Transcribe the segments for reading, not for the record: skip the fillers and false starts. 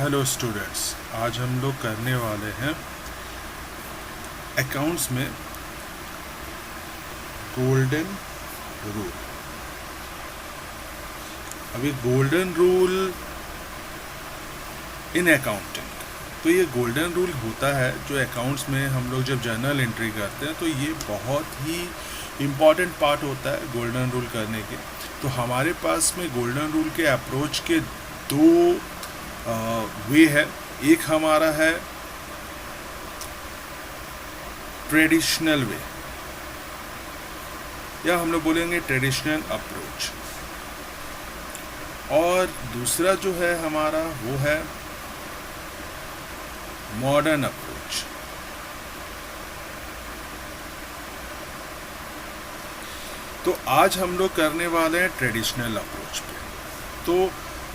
Hello students, आज हम लोग करने वाले हैं अकाउंट्स में गोल्डन रूल। अभी गोल्डन रूल इन अकाउंटिंग, तो ये गोल्डन रूल होता है जो अकाउंट्स में हम लोग जब जर्नल एंट्री करते हैं तो ये बहुत ही इम्पॉर्टेंट पार्ट होता है गोल्डन रूल करने के। तो हमारे पास में गोल्डन रूल के अप्रोच के दो वे है। एक हमारा है ट्रेडिशनल वे, या हम लोग बोलेंगे ट्रेडिशनल अप्रोच, और दूसरा जो है हमारा वो है मॉडर्न अप्रोच। तो आज हम लोग करने वाले हैं ट्रेडिशनल अप्रोच पे। तो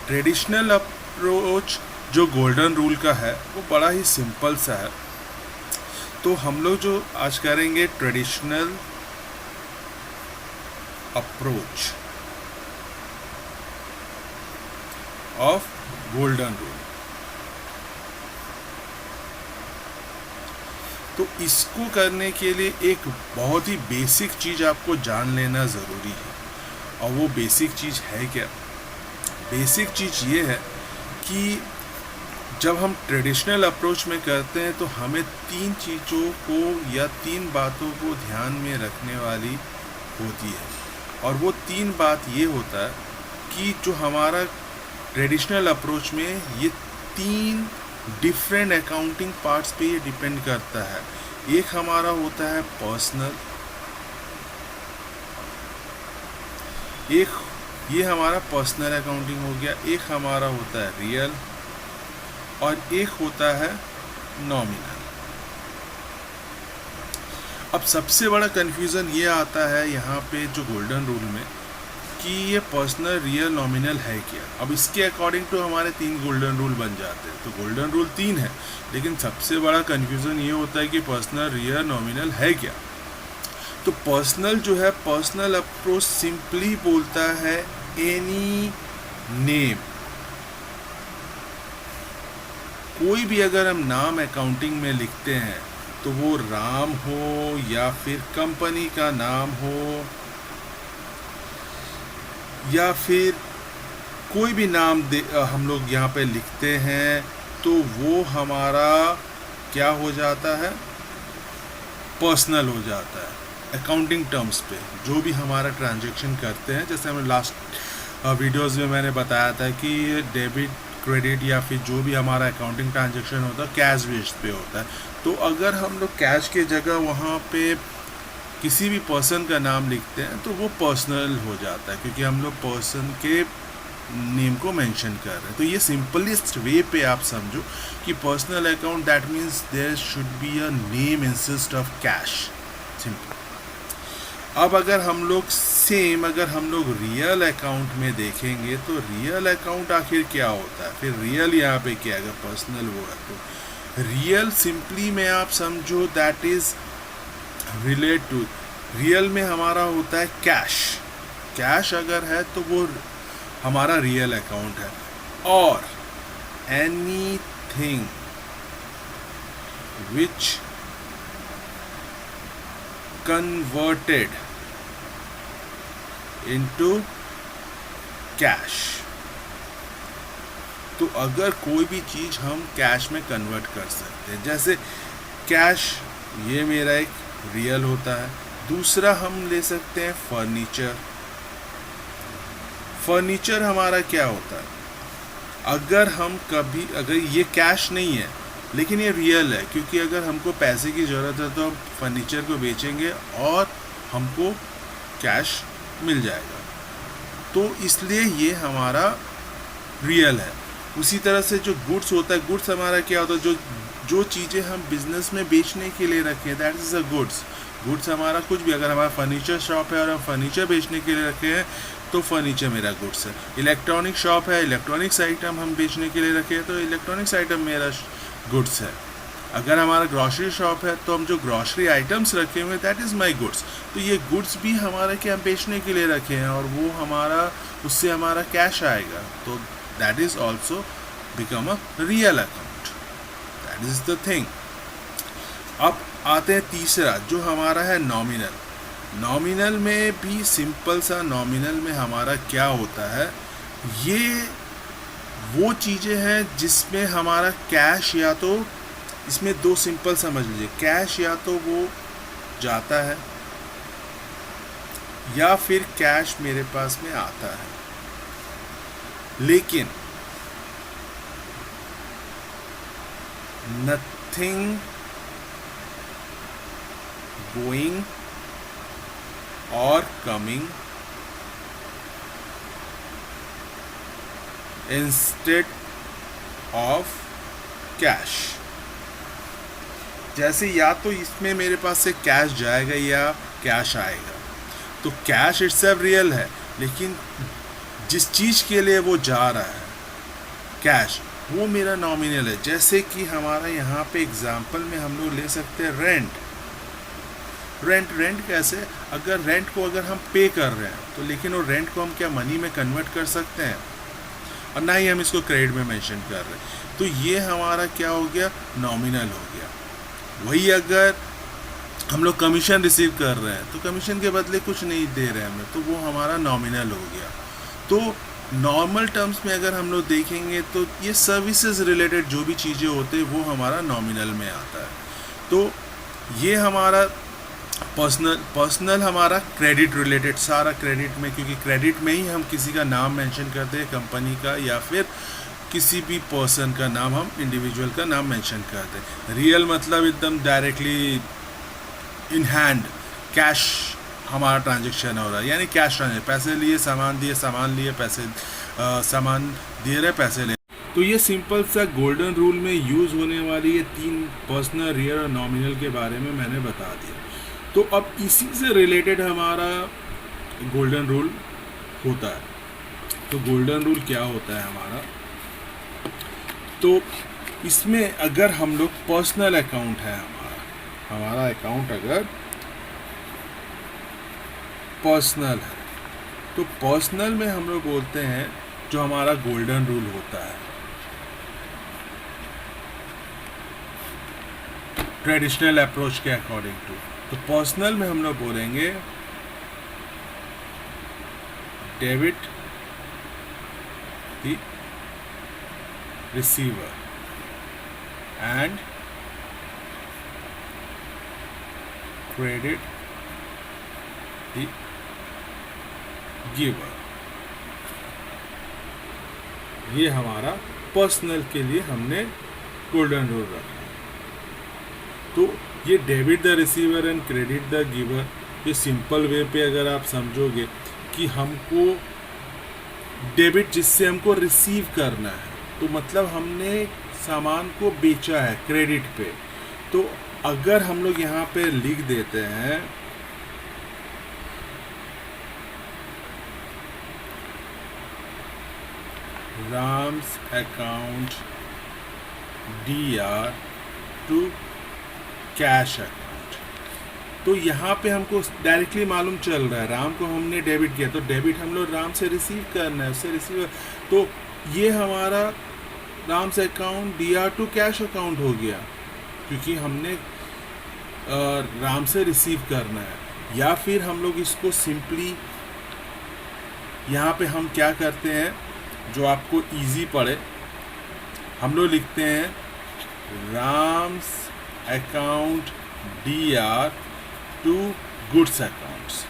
ट्रेडिशनल अप्रोच जो गोल्डन रूल का है वो बड़ा ही सिंपल सा है। तो हम लोग जो आज करेंगे traditional approach of golden rule. तो इसको करने के लिए एक बहुत ही बेसिक चीज़ आपको जान लेना ज़रूरी है, और वो बेसिक चीज़ है क्या? बेसिक चीज़ ये है कि जब हम ट्रेडिशनल अप्रोच में करते हैं तो हमें तीन चीज़ों को या तीन बातों को ध्यान में रखने वाली होती है। और वो तीन बात ये होता है कि जो हमारा ट्रेडिशनल अप्रोच में ये तीन डिफरेंट अकाउंटिंग पार्ट्स पे ये डिपेंड करता है। एक हमारा होता है पर्सनल, एक ये हमारा पर्सनल अकाउंटिंग हो गया, एक हमारा होता है रियल, और एक होता है नॉमिनल। अब सबसे बड़ा कंफ्यूजन ये आता है यहाँ पे जो गोल्डन रूल में कि ये पर्सनल, रियल, नॉमिनल है क्या। अब इसके अकॉर्डिंग टू हमारे तीन गोल्डन रूल बन जाते हैं। तो गोल्डन रूल तीन है, लेकिन सबसे बड़ा कंफ्यूजन ये होता है कि पर्सनल, रियल, नॉमिनल है क्या। तो पर्सनल जो है, पर्सनल अप्रोच सिंपली बोलता है एनी नेम। कोई भी अगर हम नाम अकाउंटिंग में लिखते हैं तो वो राम हो या फिर कंपनी का नाम हो या फिर कोई भी नाम हम लोग यहाँ पे लिखते हैं, तो वो हमारा क्या हो जाता है? पर्सनल हो जाता है अकाउंटिंग टर्म्स पे। जो भी हमारा ट्रांजैक्शन करते हैं, जैसे हमें लास्ट वीडियोस में मैंने बताया था कि डेबिट, क्रेडिट या फिर जो भी हमारा अकाउंटिंग ट्रांजैक्शन होता है कैश बेस्ड पे होता है। तो अगर हम लोग कैश के जगह वहाँ पे किसी भी पर्सन का नाम लिखते हैं तो वो पर्सनल हो जाता है, क्योंकि हम लोग पर्सन के नेम को मेंशन कर रहे हैं। तो ये सिंपलेस्ट वे पे आप समझो कि personal account that means there should be a name insist of cash, simple. अब अगर हम लोग रियल अकाउंट में देखेंगे तो रियल अकाउंट आखिर क्या होता है? फिर रियल यहाँ पे क्या है? अगर पर्सनल वो है तो रियल सिंपली में आप समझो that is relate to, real में हमारा होता है कैश। कैश अगर है तो वो हमारा रियल अकाउंट है। और anything which converted into cash. तो अगर कोई भी चीज़ हम कैश में कन्वर्ट कर सकते हैं, जैसे कैश, ये मेरा एक रियल होता है। दूसरा हम ले सकते हैं फर्नीचर। फर्नीचर हमारा क्या होता है? अगर ये कैश नहीं है लेकिन ये रियल है, क्योंकि अगर हमको पैसे की ज़रूरत है तो हम फर्नीचर को बेचेंगे और हमको कैश मिल जाएगा, तो इसलिए ये हमारा रियल है। उसी तरह से जो गुड्स होता है, गुड्स हमारा क्या होता है? जो चीज़ें हम बिजनेस में बेचने के लिए रखें, that is a goods. Goods हमारा कुछ भी, अगर हमारा फर्नीचर शॉप है और हम फर्नीचर बेचने के लिए रखे हैं तो फर्नीचर मेरा गुड्स है। इलेक्ट्रॉनिक शॉप है, इलेक्ट्रॉनिक्स आइटम हम बेचने के लिए रखे हैं तो इलेक्ट्रॉनिक्स आइटम मेरा गुड्स है। अगर हमारा ग्रॉसरी शॉप है तो हम जो ग्रॉसरी आइटम्स रखे हुए दैट इज़ माई गुड्स। तो ये गुड्स भी हमारा क्या बेचने के लिए रखे हैं और वो हमारा, उससे हमारा कैश आएगा, तो that is also become a real account. That is the thing. अब आते हैं तीसरा जो हमारा है नॉमिनल. नॉमिनल में भी सिंपल सा नॉमिनल में हमारा क्या होता है, ये वो चीज़ें हैं जिसमें हमारा कैश या तो, इसमें दो सिंपल समझ लीजिए, कैश या तो वो जाता है या फिर कैश मेरे पास में आता है. लेकिन नथिंग गोइंग और कमिंग इंस्टेड ऑफ कैश. जैसे या तो इसमें मेरे पास से कैश जाएगा या कैश आएगा, तो कैश इट्सेल्फ रियल है, लेकिन जिस चीज़ के लिए वो जा रहा है कैश, वो मेरा नॉमिनल है. जैसे कि हमारा यहाँ पे एग्जांपल में हम लोग ले सकते हैं रेंट. रेंट कैसे, अगर रेंट को अगर हम पे कर रहे हैं तो, लेकिन वो रेंट को हम क्या मनी में कन्वर्ट कर सकते हैं, और ना ही हम इसको क्रेडिट में मेंशन कर रहे हैं, तो ये हमारा क्या हो गया, नॉमिनल हो गया. वही अगर हम लोग कमीशन रिसीव कर रहे हैं तो कमीशन के बदले कुछ नहीं दे रहे हैं हमें, तो वो हमारा नॉमिनल हो गया. तो नॉर्मल टर्म्स में अगर हम लोग देखेंगे तो ये सर्विसेज रिलेटेड जो भी चीज़ें होते हैं वो हमारा नॉमिनल में आता है. तो ये हमारा पर्सनल हमारा क्रेडिट रिलेटेड, सारा क्रेडिट में, क्योंकि क्रेडिट में ही हम किसी का नाम मेंशन करते हैं, कंपनी का या फिर किसी भी पर्सन का नाम, हम इंडिविजुअल का नाम मेंशन करते हैं. रियल मतलब एकदम डायरेक्टली इन हैंड कैश हमारा ट्रांजेक्शन हो रहा है, यानी कैश ट्रांजेक्शन, पैसे लिए सामान दिए, सामान लिए पैसे, सामान दे रहे पैसे ले. तो ये सिंपल सा गोल्डन रूल में यूज़ होने वाली ये तीन पर्सनल, रियल और नॉमिनल के बारे में मैंने बता दिया. तो अब इसी से रिलेटेड हमारा गोल्डन रूल होता है. तो गोल्डन रूल क्या होता है हमारा, तो इसमें अगर हम लोग पर्सनल अकाउंट है हमारा अकाउंट अगर पर्सनल है, तो पर्सनल में हम लोग बोलते हैं जो हमारा गोल्डन रूल होता है, ट्रेडिशनल अप्रोच के अकॉर्डिंग टू. तो पर्सनल में हम लोग बोलेंगे debit the receiver and credit the giver. ये हमारा पर्सनल के लिए हमने गोल्डन रूल रखा. तो ये debit the receiver and credit the giver, ये सिंपल वे पे अगर आप समझोगे कि हमको डेबिट जिससे हमको रिसीव करना है, तो मतलब हमने सामान को बेचा है क्रेडिट पे. तो अगर हम लोग यहाँ पे लिख देते हैं Ram's account DR to cash account, तो यहाँ पे हमको डायरेक्टली मालूम चल रहा है राम को हमने डेबिट किया, तो डेबिट हम लोग राम से रिसीव करना है, उससे रिसीव. तो ये हमारा राम से account DR to cash account हो गया, क्योंकि हमने राम से रिसीव करना है. या फिर हम लोग इसको सिंपली यहाँ पे हम क्या करते हैं, जो आपको इजी पड़े, हम लोग लिखते हैं Ram's account DR to goods accounts.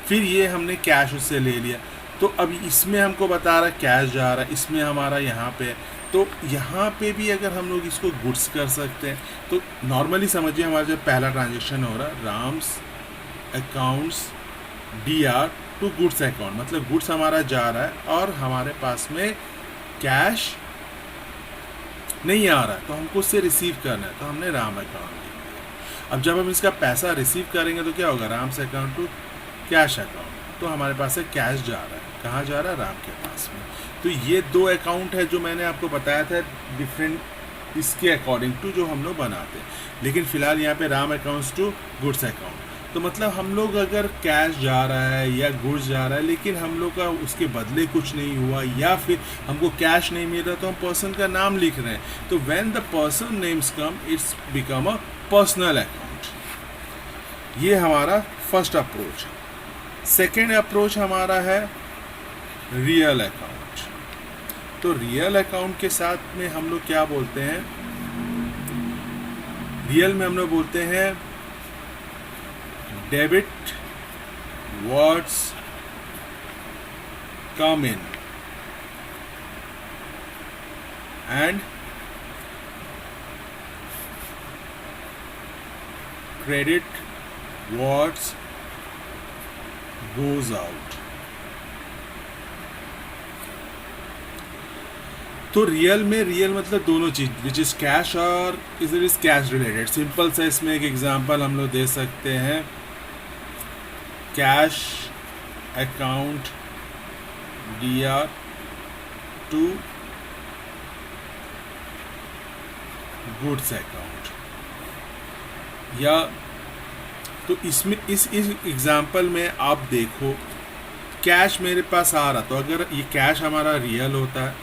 फिर ये हमने कैश उससे ले लिया, तो अभी इसमें हमको बता रहा है कैश जा रहा है, इसमें हमारा यहाँ पे, तो यहाँ पे भी अगर हम लोग इसको गुड्स कर सकते हैं. तो नॉर्मली समझिए हमारा जब पहला ट्रांजेक्शन हो रहा है Ram's accounts DR to goods account, मतलब गुड्स हमारा जा रहा है और हमारे पास में कैश नहीं आ रहा है, तो हमको उससे रिसीव करना है, तो हमने राम अकाउंट लिख दिया. अब जब हम इसका पैसा रिसीव करेंगे तो क्या होगा, राम से अकाउंट टू कैश अकाउंट, तो हमारे पास से कैश जा रहा है, कहाँ जा रहा है, राम के पास में. तो ये दो अकाउंट है जो मैंने आपको बताया था डिफरेंट इसके अकॉर्डिंग टू जो हम लोग बनाते हैं. लेकिन फिलहाल यहाँ पे Ram accounts to goods account, तो मतलब हम लोग अगर कैश जा रहा है या गुड्स जा रहा है लेकिन हम लोग का उसके बदले कुछ नहीं हुआ या फिर हमको कैश नहीं मिल रहा तो हम पर्सन का नाम लिख रहे हैं, तो when the person names come it's become a personal account. ये हमारा फर्स्ट अप्रोच है। सेकेंड अप्रोच हमारा है रियल अकाउंट। तो रियल अकाउंट के साथ में हम लोग क्या बोलते हैं, रियल में हम लोग बोलते हैं debit words come in and credit words goes out. तो रियल में, रियल मतलब दोनों चीज विच इज कैश और is it is cash related. Simple सा इसमें एक एग्जांपल हम लोग दे सकते हैं, cash account DR to goods account. या तो इसमें इस एग्जांपल में आप देखो कैश मेरे पास आ रहा, तो अगर ये कैश हमारा रियल होता है,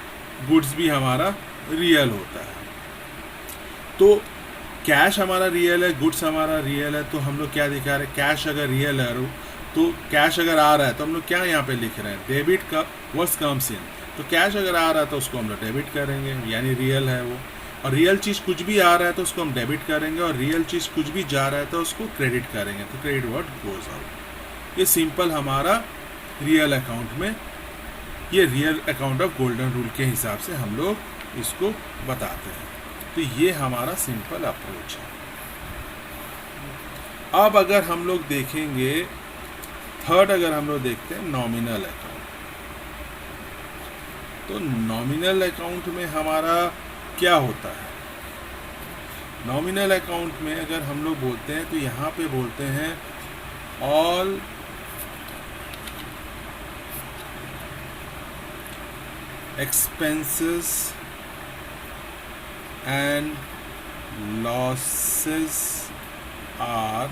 गुड्स भी हमारा रियल होता है, तो कैश हमारा रियल है, गुड्स हमारा रियल है, तो हम लोग क्या दिखा रहे हैं, कैश अगर रियल है तो कैश अगर आ रहा है तो हम लोग क्या यहाँ पे लिख रहे हैं, डेबिट का वर्ड्स कम्स इन। तो कैश अगर आ रहा है तो उसको हम लोग डेबिट करेंगे, यानी रियल है वो। और रियल चीज़ कुछ भी आ रहा है तो उसको हम डेबिट करेंगे, और रियल चीज़ कुछ भी जा रहा है तो उसको क्रेडिट करेंगे, तो क्रेडिट वर्ड गोज आउट। ये सिंपल हमारा रियल अकाउंट में, ये real account of golden rule के हिसाब से हम लोग इसको बताते हैं। तो ये हमारा सिंपल अप्रोच है। अब अगर हम लोग देखेंगे थर्ड, अगर हम लोग देखते हैं नॉमिनल अकाउंट, तो नॉमिनल अकाउंट में हमारा क्या होता है। नॉमिनल अकाउंट में अगर हम लोग बोलते हैं तो यहाँ पे बोलते हैं all expenses and losses are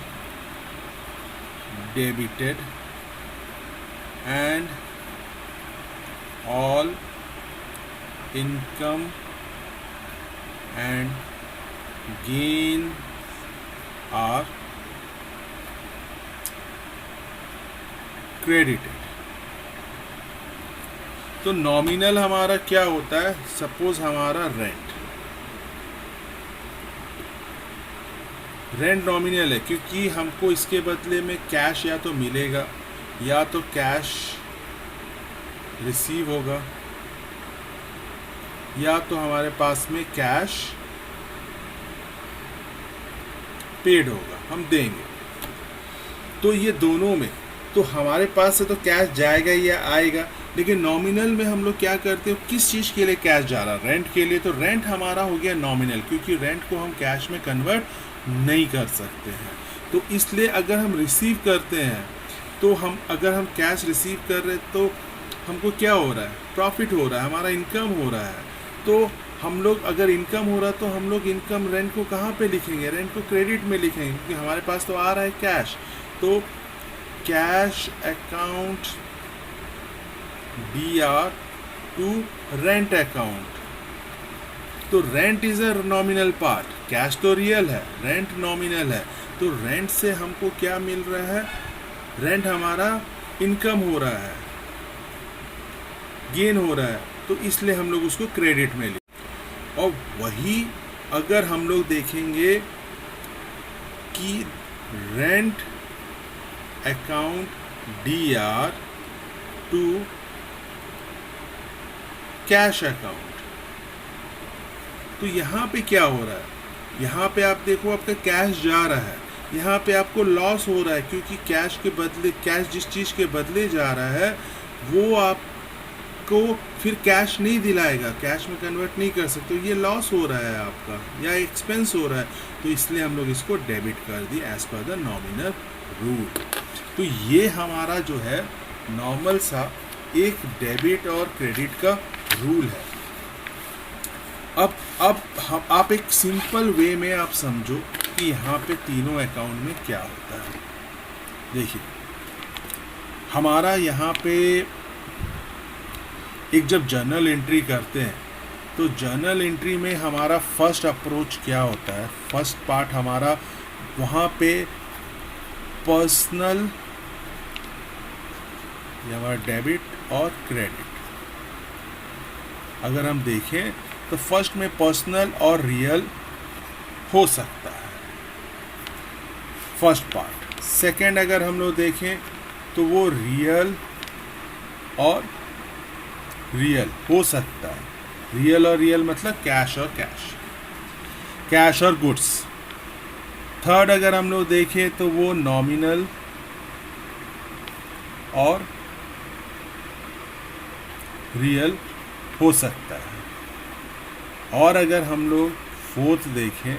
debited and all income and gain are credited। तो नॉमिनल हमारा क्या होता है, सपोज हमारा रेंट नॉमिनल है, क्योंकि हमको इसके बदले में कैश या तो मिलेगा या तो कैश रिसीव होगा या तो हमारे पास में कैश पेड होगा, हम देंगे। तो ये दोनों में तो हमारे पास से तो कैश जाएगा या आएगा, लेकिन नॉमिनल में हम लोग क्या करते हैं, किस चीज़ के लिए कैश जा रहा है, रेंट के लिए। तो रेंट हमारा हो गया नॉमिनल, क्योंकि रेंट को हम कैश में कन्वर्ट नहीं कर सकते हैं। तो इसलिए अगर हम रिसीव करते हैं तो हम, अगर हम कैश रिसीव कर रहे हैं तो हमको क्या हो रहा है, प्रॉफिट हो रहा है, हमारा इनकम हो रहा है। तो हम लोग अगर इनकम हो रहा है तो हम लोग इनकम रेंट को कहाँ पे लिखेंगे, रेंट को क्रेडिट में लिखेंगे, क्योंकि हमारे पास तो आ रहा है कैश। तो cash account DR to rent account. तो rent is a nominal part, cash तो रियल है, रेंट नॉमिनल है। तो रेंट से हमको क्या मिल रहा है, रेंट हमारा इनकम हो रहा है, गेन हो रहा है, तो इसलिए हम लोग उसको क्रेडिट में लिखें। और वही अगर हम लोग देखेंगे कि rent account DR to cash account, तो यहाँ पे क्या हो रहा है, यहाँ पे आप देखो आपका कैश जा रहा है, यहाँ पे आपको लॉस हो रहा है, क्योंकि कैश के बदले, कैश जिस चीज़ के बदले जा रहा है वो आपको फिर कैश नहीं दिलाएगा, कैश में कन्वर्ट नहीं कर सकते, तो ये लॉस हो रहा है आपका या एक्सपेंस हो रहा है। तो इसलिए हम लोग इसको डेबिट कर दिए as per the nominal rule. तो ये हमारा जो है नॉर्मल सा एक डेबिट और क्रेडिट का रूल है। अब आप एक सिंपल वे में आप समझो कि यहाँ पे तीनों अकाउंट में क्या होता है। देखिए हमारा यहाँ पे एक जब जर्नल एंट्री करते हैं तो जर्नल एंट्री में हमारा फर्स्ट अप्रोच क्या होता है, फर्स्ट पार्ट हमारा वहाँ पे पर्सनल या हमारा डेबिट और क्रेडिट अगर हम देखें तो फर्स्ट में पर्सनल और रियल हो सकता है फर्स्ट पार्ट। सेकंड अगर हम लोग देखें तो वो रियल और रियल हो सकता है। रियल और रियल मतलब कैश और कैश, कैश और गुड्स। थर्ड अगर हम लोग देखें तो वो नॉमिनल और रियल हो सकता है। और अगर हम लोग फोर्थ देखें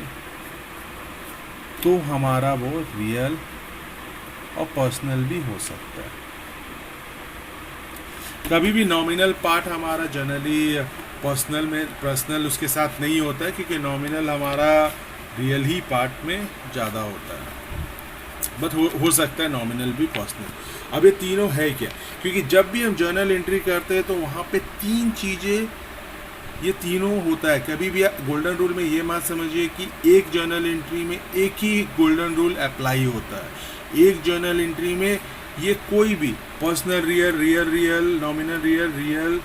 तो हमारा वो रियल और पर्सनल भी हो सकता है। कभी भी नॉमिनल पार्ट हमारा जनरली पर्सनल उसके साथ नहीं होता है, क्योंकि नॉमिनल हमारा रियल ही पार्ट में ज़्यादा होता है, बट हो सकता है नॉमिनल भी पर्सनल। अब ये तीनों है क्या, क्योंकि जब भी हम जर्नल एंट्री करते हैं तो वहाँ पे तीन चीज़ें, ये तीनों होता है। कभी भी गोल्डन रूल में ये मत समझिए कि एक जर्नल एंट्री में एक ही गोल्डन रूल अप्लाई होता है। एक जर्नल एंट्री में ये कोई भी personal real, real real, nominal real, real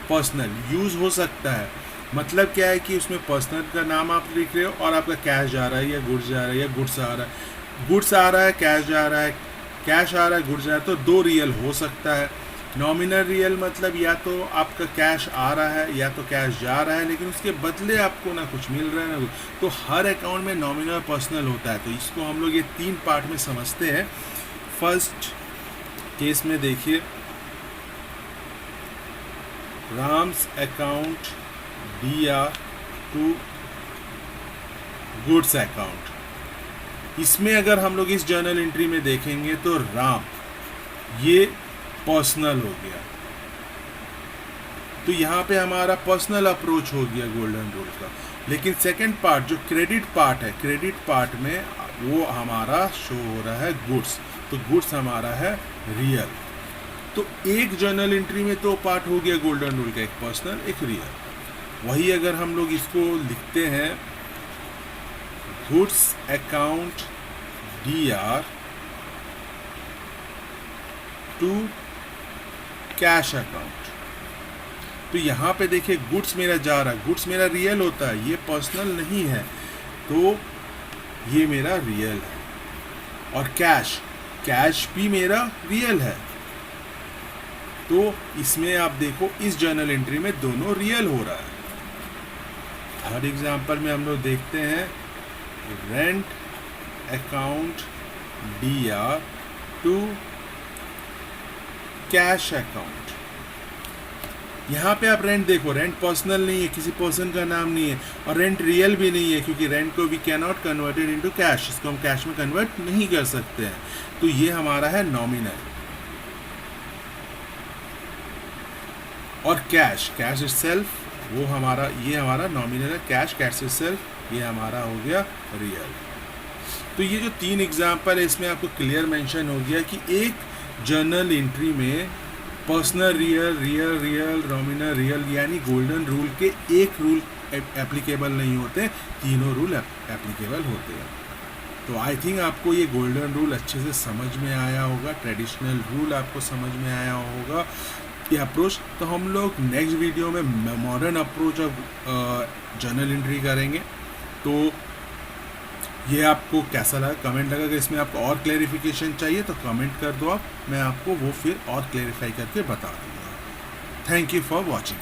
personal use हो सकता है। मतलब क्या है कि उसमें पर्सनल का नाम आप लिख रहे हो और आपका कैश जा रहा है या गुड्स जा रहा है या गुड्स आ रहा है, गुड्स आ रहा है कैश जा रहा है, कैश आ रहा है गुड्स जा रहा है, तो दो रियल हो सकता है। नॉमिनल रियल मतलब या तो आपका कैश आ रहा है या तो कैश जा रहा है, लेकिन उसके बदले आपको ना कुछ मिल रहा है ना, तो हर अकाउंट में नॉमिनल पर्सनल होता है। तो इसको हम लोग ये तीन पार्ट में समझते हैं। फर्स्ट केस में देखिए, Ram's account DR to goods account. इसमें अगर हम लोग इस जर्नल एंट्री में देखेंगे तो राम ये पर्सनल हो गया, तो यहाँ पे हमारा पर्सनल अप्रोच हो गया गोल्डन रूल का। लेकिन सेकंड पार्ट जो क्रेडिट पार्ट है, क्रेडिट पार्ट में वो हमारा शो हो रहा है गुड्स, तो गुड्स हमारा है रियल। तो एक जर्नल एंट्री में तो पार्ट हो गया गोल्डन रूल का, एक पर्सनल एक रियल। वही अगर हम लोग इसको लिखते हैं goods account DR to cash account, तो यहाँ पे देखिए गुड्स मेरा जा रहा है, गुड्स मेरा रियल होता है, ये पर्सनल नहीं है, तो ये मेरा रियल है। और कैश, कैश भी मेरा रियल है, तो इसमें आप देखो इस जर्नल एंट्री में दोनों रियल हो रहा है। थर्ड एग्जांपल में हम लोग देखते हैं rent account DR to cash account. यहाँ पे आप रेंट देखो, रेंट पर्सनल नहीं है, किसी पर्सन का नाम नहीं है, और रेंट रियल भी नहीं है, क्योंकि रेंट को we can not converted into cash, इसको हम कैश में कन्वर्ट नहीं कर सकते हैं, तो ये हमारा है नॉमिनल। और कैश, कैश इटसेल्फ वो हमारा, ये हमारा नॉमिनल है कैश, कैश इटसेल्फ ये हमारा हो गया रियल। तो ये जो तीन एग्जांपल है इसमें आपको क्लियर मेंशन हो गया कि एक जर्नल एंट्री में personal real, real real, nominal real, यानी गोल्डन रूल के एक रूल एप्लीकेबल नहीं होते, तीनों रूल एप्लीकेबल होते हैं। तो आई थिंक आपको ये गोल्डन रूल अच्छे से समझ में आया होगा, ट्रेडिशनल रूल आपको समझ में आया होगा, ये अप्रोच। तो हम लोग नेक्स्ट वीडियो में modern approach of journal entry करेंगे। तो ये आपको कैसा लगा, कमेंट लगा। अगर इसमें आपको और क्लैरिफिकेशन चाहिए तो कमेंट कर दो आप, मैं आपको वो फिर और क्लैरिफाई करके बता दूँगा। Thank you for watching.